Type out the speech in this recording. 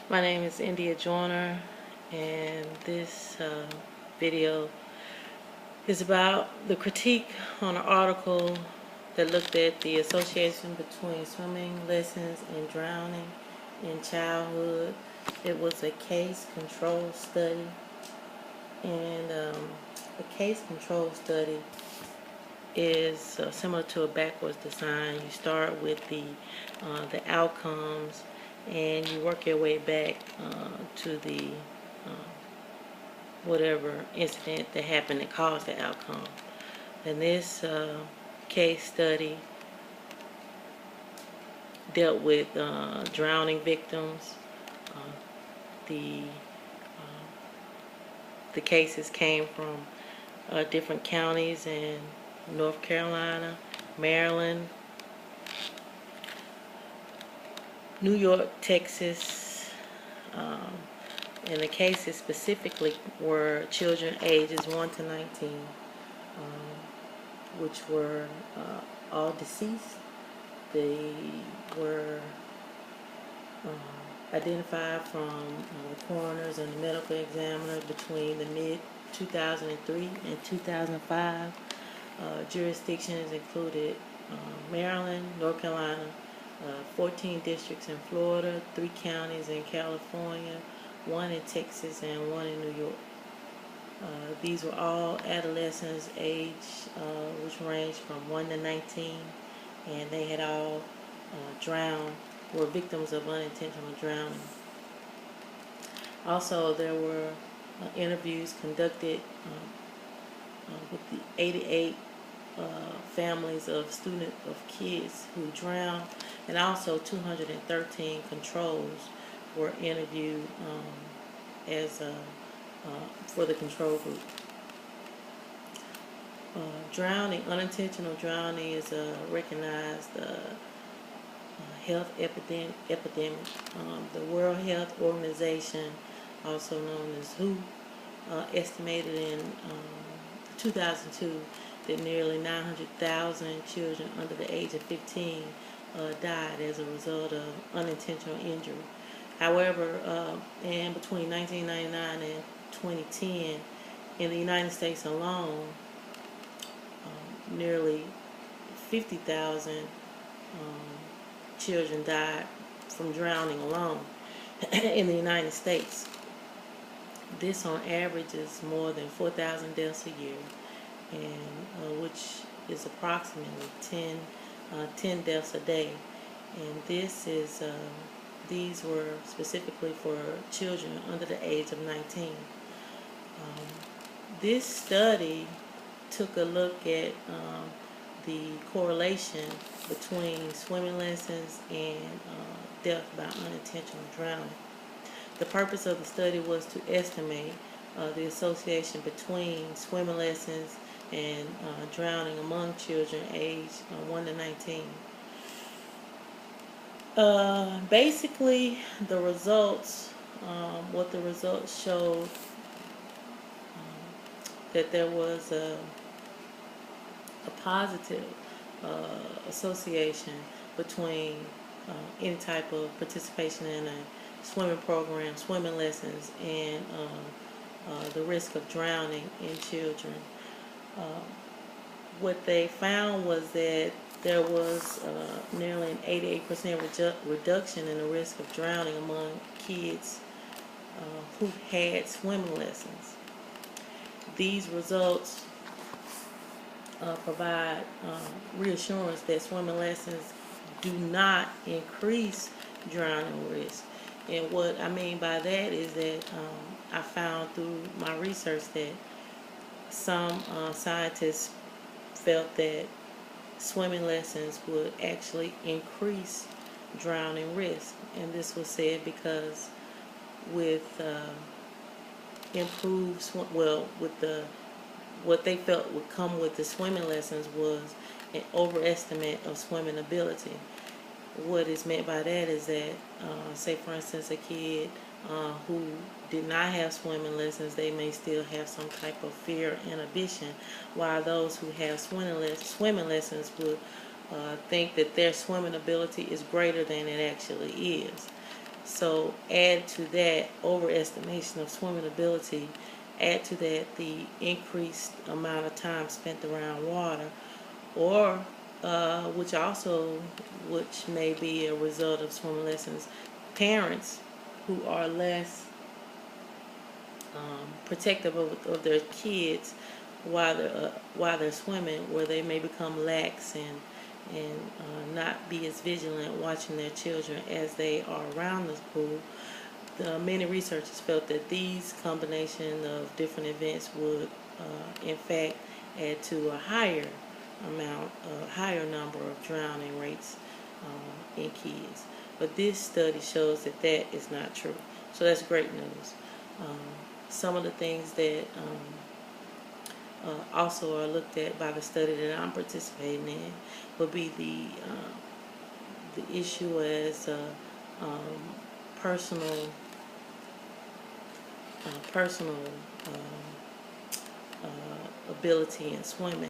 My name is India Joyner, and this video is about the critique on an article that looked at the association between swimming lessons and drowning in childhood. It was a case control study, and a case control study is similar to a backwards design. You start with the outcomes, and you work your way back to the whatever incident that happened that caused the outcome. And this case study dealt with drowning victims. The cases came from different counties in North Carolina, Maryland, New York, Texas, and the cases specifically were children ages 1 to 19, which were all deceased. They were identified from the coroners and the medical examiner between the mid-2003 and 2005. Jurisdictions included Maryland, North Carolina, 14 districts in Florida, 3 counties in California, 1 in Texas, and 1 in New York. These were all adolescents age which ranged from 1 to 19, and they had all drowned, were victims of unintentional drowning. Also, there were interviews conducted with the 88 families of kids who drowned, and also 213 controls were interviewed as for the control group. Unintentional drowning is a recognized health epidemic. The World Health Organization, also known as WHO, estimated in 2002 that nearly 900,000 children under the age of 15 died as a result of unintentional injury. However, and between 1999 and 2010, in the United States alone, nearly 50,000 children died from drowning alone in the United States. This on average is more than 4,000 deaths a year, and which is approximately 10 deaths a day. And these were specifically for children under the age of 19. This study took a look at the correlation between swimming lessons and death by unintentional drowning. The purpose of the study was to estimate the association between swimming lessons and drowning among children aged 1 to 19. Basically, the results, what the results showed, that there was a positive association between any type of participation in a swimming program, swimming lessons, and the risk of drowning in children. What they found was that there was nearly an 88% reduction in the risk of drowning among kids who had swimming lessons. These results provide reassurance that swimming lessons do not increase drowning risk. And what I mean by that is that I found through my research that some scientists felt that swimming lessons would actually increase drowning risk. And this was said because with what they felt would come with the swimming lessons was an overestimate of swimming ability. What is meant by that is that, say for instance, a kid who did not have swimming lessons, they may still have some type of fear inhibition, while those who have swimming lessons would think that their swimming ability is greater than it actually is. So add to that overestimation of swimming ability, add to that the increased amount of time spent around water, or which may be a result of swimming lessons, parents who are less protective of their kids while they're swimming, where they may become lax and not be as vigilant watching their children as they are around the pool. Many researchers felt that these combination of different events would, in fact, add to a higher number of drowning rates in kids. But this study shows that that is not true. So that's great news. Some of the things that also are looked at by the study that I'm participating in would be the issue as personal personal ability in swimming.